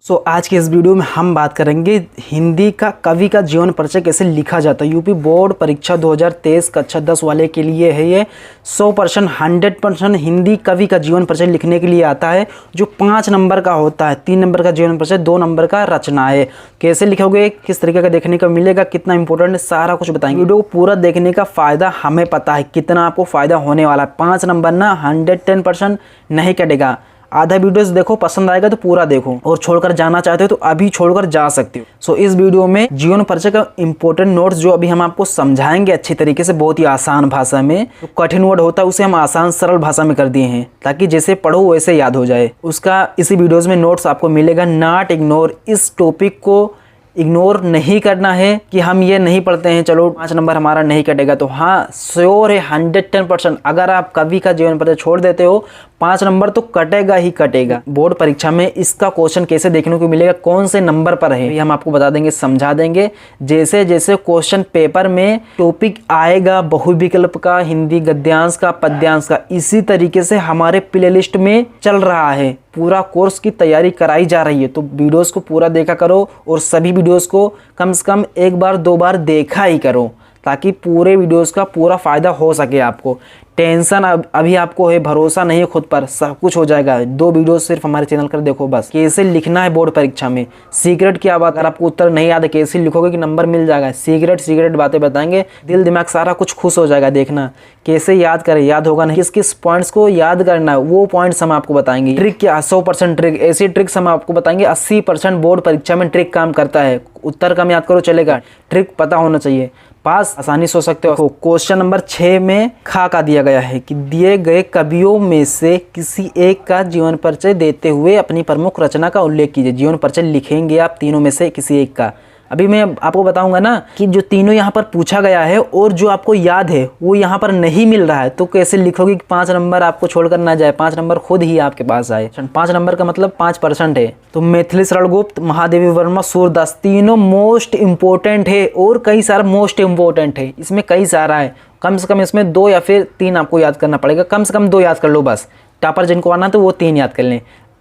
आज के इस वीडियो में हम बात करेंगे हिंदी का कवि का जीवन परिचय कैसे लिखा जाता है। यूपी बोर्ड परीक्षा 2023 कक्षा 10 वाले के लिए है ये 100% 100% हिंदी कवि का जीवन परिचय लिखने के लिए आता है, जो 5 नंबर का होता है। 3 नंबर का जीवन परिचय, 2 नंबर का रचना है। कैसे लिखोगे, किस तरीके का देखने को मिलेगा, कितना इंपॉर्टेंट है, सारा कुछ बताएंगे। वीडियो को पूरा देखने का फ़ायदा हमें पता है कितना आपको फ़ायदा होने वाला है। 5 नंबर ना 110% नहीं कटेगा। आधा वीडियोस देखो, पसंद आएगा तो पूरा देखो, और छोड़कर जाना चाहते हो तो अभी छोड़कर जा सकते हो। इस वीडियो में जीवन परिचय का इंपॉर्टेंट नोट्स जो अभी हम आपको समझाएंगे अच्छी तरीके से, बहुत ही आसान भाषा में। जो कठिन वर्ड होता है उसे हम आसान सरल भाषा में कर दिए हैं, ताकि जैसे पढ़ो वैसे याद हो जाए। उसका इसी वीडियोज में नोट्स आपको मिलेगा। नॉट इग्नोर, इस टॉपिक को इग्नोर नहीं करना है कि हम ये नहीं पढ़ते हैं, चलो 5 नंबर हमारा नहीं कटेगा। तो हाँ, श्योर है 110%। अगर आप कवि का जीवन परिचय छोड़ देते हो, 5 नंबर तो कटेगा ही कटेगा। बोर्ड परीक्षा में इसका क्वेश्चन कैसे देखने को मिलेगा, कौन से नंबर पर है, ये हम आपको बता देंगे, समझा देंगे। जैसे जैसे क्वेश्चन पेपर में टॉपिक आएगा बहुविकल्प का, हिंदी गद्यांश का, पद्यांश का, इसी तरीके से हमारे प्लेलिस्ट में चल रहा है। पूरा कोर्स की तैयारी कराई जा रही है, तो वीडियोस को पूरा देखा करो, और सभी वीडियोस को कम से कम 1 बार 2 बार देखा ही करो, ताकि पूरे वीडियोस का पूरा फ़ायदा हो सके आपको। टेंशन अभी आपको है, भरोसा नहीं है खुद पर, सब कुछ हो जाएगा। 2 वीडियो सिर्फ हमारे चैनल कर देखो बस। कैसे लिखना है बोर्ड परीक्षा में, सीक्रेट क्या बात, अगर आपको उत्तर नहीं याद है कैसे लिखोगे कि नंबर मिल जाएगा, सीक्रेट बातें बताएंगे। दिल दिमाग सारा कुछ खुश हो जाएगा। देखना कैसे याद करें, याद होगा नहीं, किस किस पॉइंट्स को याद करना है वो पॉइंट्स हम आपको बताएंगे। ट्रिक क्या, 100% ट्रिक, ऐसी ट्रिक्स हम आपको बताएंगे। 80% बोर्ड परीक्षा में ट्रिक काम करता है। उत्तर कम याद करो चलेगा, ट्रिक पता होना चाहिए, पास आसानी से हो सकते हो। क्वेश्चन नंबर 6 में खा का दिया गया है कि दिए गए कवियों में से किसी एक का जीवन परिचय देते हुए अपनी प्रमुख रचना का उल्लेख कीजिए। जीवन परिचय लिखेंगे आप तीनों में से किसी एक का। अभी मैं आपको बताऊंगा ना कि जो तीनों यहाँ पर पूछा गया है और जो आपको याद है वो यहाँ पर नहीं मिल रहा है, तो कैसे लिखोगे कि 5 नंबर आपको छोड़कर ना जाए, 5 नंबर खुद ही आपके पास आए। 5 नंबर का मतलब 5% है। तो मैथिली शरण गुप्त, महादेवी वर्मा, सूरदास, तीनों मोस्ट इम्पोर्टेंट है, और कई सारा मोस्ट इम्पोर्टेंट है। इसमें कई सारा है, कम से कम इसमें 2 या फिर 3 आपको याद करना पड़ेगा। कम से कम 2 याद कर लो बस। टॉपर जिनको आना तो वो 3 याद कर लें,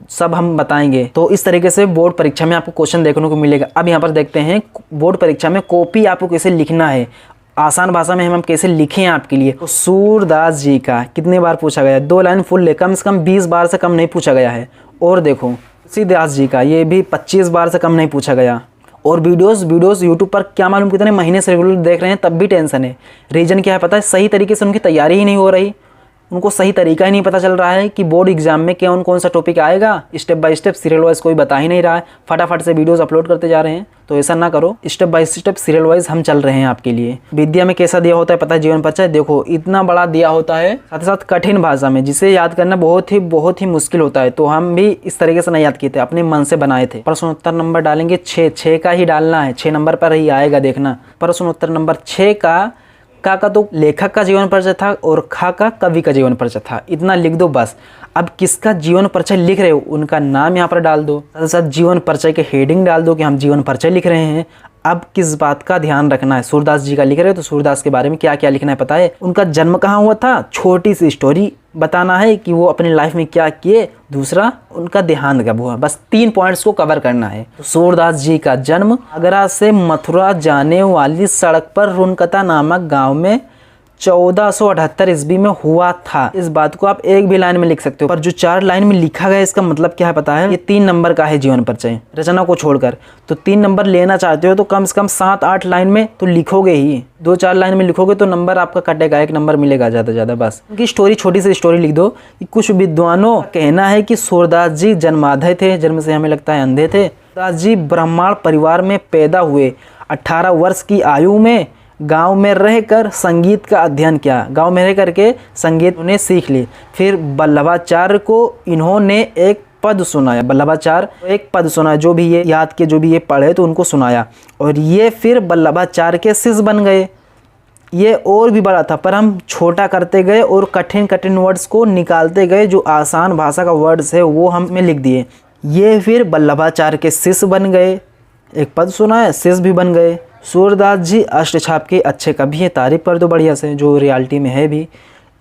सब हम बताएंगे। तो इस तरीके से बोर्ड परीक्षा में आपको क्वेश्चन देखने को मिलेगा। अब यहाँ पर देखते हैं बोर्ड परीक्षा में कॉपी आपको कैसे लिखना है, आसान भाषा में हम कैसे लिखें आपके लिए। तो सूरदास जी का कितने बार पूछा गया है, 2 लाइन फुल है, कम से कम 20 बार से कम नहीं पूछा गया है। और देखो तुलसीदास जी का, ये भी 25 बार से कम नहीं पूछा गया। और वीडियोस यूट्यूब पर क्या मालूम कितने महीने से रेगुलर देख रहे हैं, तब भी टेंशन है। रीजन क्या है पता है, सही तरीके से उनकी तैयारी ही नहीं हो रही, उनको सही तरीका ही नहीं पता चल रहा है कि बोर्ड एग्जाम में कौन सा टॉपिक आएगा। Step by step serial wise कोई बता ही नहीं रहा है, फटाफट से वीडियोस अपलोड करते जा रहे हैं। तो ऐसा ना करो, step by step serial wise हम चल रहे हैं आपके लिए। विद्या में कैसा दिया होता है पता है, जीवन परिचय देखो इतना बड़ा दिया होता है, साथ ही साथ कठिन भाषा में, जिसे याद करना बहुत ही मुश्किल होता है। तो हम भी इस तरीके से नहीं याद किए थे, अपने मन से बनाए थे। प्रश्न उत्तर नंबर डालेंगे 6 का ही डालना है, 6 नंबर पर ही आएगा। देखना प्रश्न उत्तर नंबर 6 का तो लेखक का जीवन परिचय था, और खा का कवि का जीवन परिचय था। इतना लिख दो बस। अब किसका जीवन परिचय लिख रहे हो उनका नाम यहाँ पर डाल दो, साथ साथ जीवन परिचय के हेडिंग डाल दो कि हम जीवन परिचय लिख रहे हैं। अब किस बात का ध्यान रखना है, सूरदास जी का लिख रहे हो तो सूरदास के बारे में क्या क्या लिखना है पता है, उनका जन्म कहाँ हुआ था, छोटी सी स्टोरी बताना है कि वो अपनी लाइफ में क्या किए। दूसरा, उनका देहांत कब हुआ। बस 3 पॉइंट्स को कवर करना है। तो सूरदास जी का जन्म आगरा से मथुरा जाने वाली सड़क पर रुनकता नामक गांव में 1478 ईस्वी में हुआ था। इस बात को आप एक भी लाइन में लिख सकते हो, पर जो 4 लाइन में लिखा गया इसका मतलब क्या है पता है, ये 3 नंबर का है जीवन परिचय रचना को छोड़कर। तो 3 नंबर लेना चाहते हो तो कम से कम 7-8 लाइन में तो लिखोगे ही। 2-4 लाइन में लिखोगे तो नंबर आपका कटेगा, 1 नंबर मिलेगा ज़्यादा ज़्यादा बस। उनकी स्टोरी, छोटी सी स्टोरी लिख दो कि कुछ विद्वानों कहना है कि सूरदास जी जन्माधे थे, जन्म से हमें लगता है अंधे थे। सूरदास जी ब्राह्मण परिवार में पैदा हुए, 18 वर्ष की आयु में गांव में रहकर संगीत का अध्ययन किया, गांव में रह करके संगीत उन्हें सीख ली। फिर वल्लभाचार्य को इन्होंने एक पद सुनाया, वल्लभाचार्य एक पद सुनाया, जो भी ये याद के, जो भी ये पढ़े तो उनको सुनाया, और ये फिर वल्लभाचार्य के शिष्य बन गए। ये और भी बड़ा था, पर हम छोटा करते गए और कठिन वर्ड्स को निकालते गए। जो आसान भाषा का वर्ड्स है वो हमने लिख दिए। ये फिर वल्लभाचार्य के शिष्य बन गए, एक पद सुनाया, शिष्य भी बन गए। सूरदास जी अष्टछाप के अच्छे कवि हैं, तारीफ कर दो बढ़िया से, जो रियलिटी में है भी।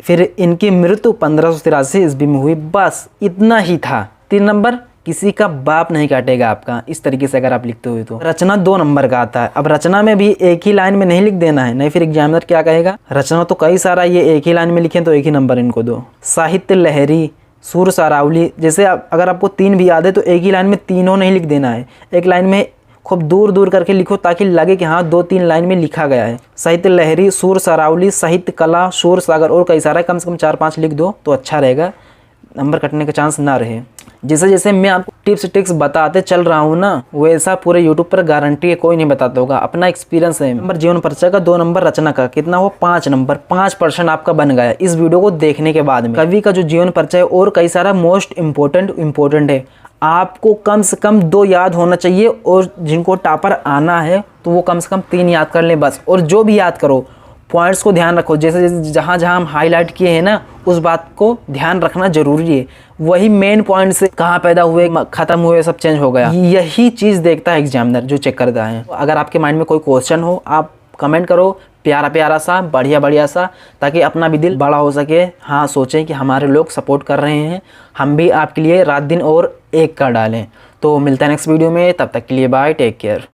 फिर इनकी मृत्यु 1583 ईस्वी में हुई। बस इतना ही था। 3 नंबर किसी का बाप नहीं काटेगा आपका, इस तरीके से अगर आप लिखते हुए। तो रचना 2 नंबर का आता है। अब रचना में भी एक ही लाइन में नहीं लिख देना है, नहीं फिर एग्जामिनर क्या कहेगा, रचना तो कई सारा, ये एक ही लाइन में लिखे तो एक ही नंबर इनको दो। साहित्य लहरी, सुर सरावली, जैसे अगर आपको 3 भी याद है तो एक ही लाइन में तीनों नहीं लिख देना है, एक लाइन में खूब दूर दूर करके लिखो ताकि लगे कि हाँ 2-3 लाइन में लिखा गया है। साहित्य लहरी, सुर सरावली, साहित्य कला, शोर सागर और कई सारा, कम से कम 4-5 लिख दो तो अच्छा रहेगा, नंबर कटने का चांस ना रहे। जैसे जैसे मैं आपको टिप्स ट्रिक्स बताते चल रहा हूँ ना, वैसा पूरे यूट्यूब पर गारंटी है कोई नहीं बताता होगा, अपना एक्सपीरियंस है। नंबर जीवन परिचय का, 2 नंबर रचना का, कितना हो 5 नंबर, 5% आपका बन गया इस वीडियो को देखने के बाद में। कवि का जो जीवन परिचय और कई सारा मोस्ट इम्पोर्टेंट है, आपको कम से कम 2 याद होना चाहिए, और जिनको टॉपर आना है तो वो कम से कम 3 याद कर लें बस। और जो भी याद करो पॉइंट्स को ध्यान रखो, जैसे जहाँ जहाँ हम हाईलाइट किए हैं ना उस बात को ध्यान रखना जरूरी है। वही मेन पॉइंट से कहाँ पैदा हुए, खत्म हुए, सब चेंज हो गया, यही चीज़ देखता है एग्जामिनर जो चेक करता है। अगर आपके माइंड में कोई क्वेश्चन हो आप कमेंट करो, प्यारा प्यारा सा, बढ़िया सा, ताकि अपना भी दिल बड़ा हो सके। हाँ, सोचें कि हमारे लोग सपोर्ट कर रहे हैं, हम भी आपके लिए रात दिन और एक कर डालें। तो मिलता है नेक्स्ट वीडियो में, तब तक के लिए बाय, टेक केयर।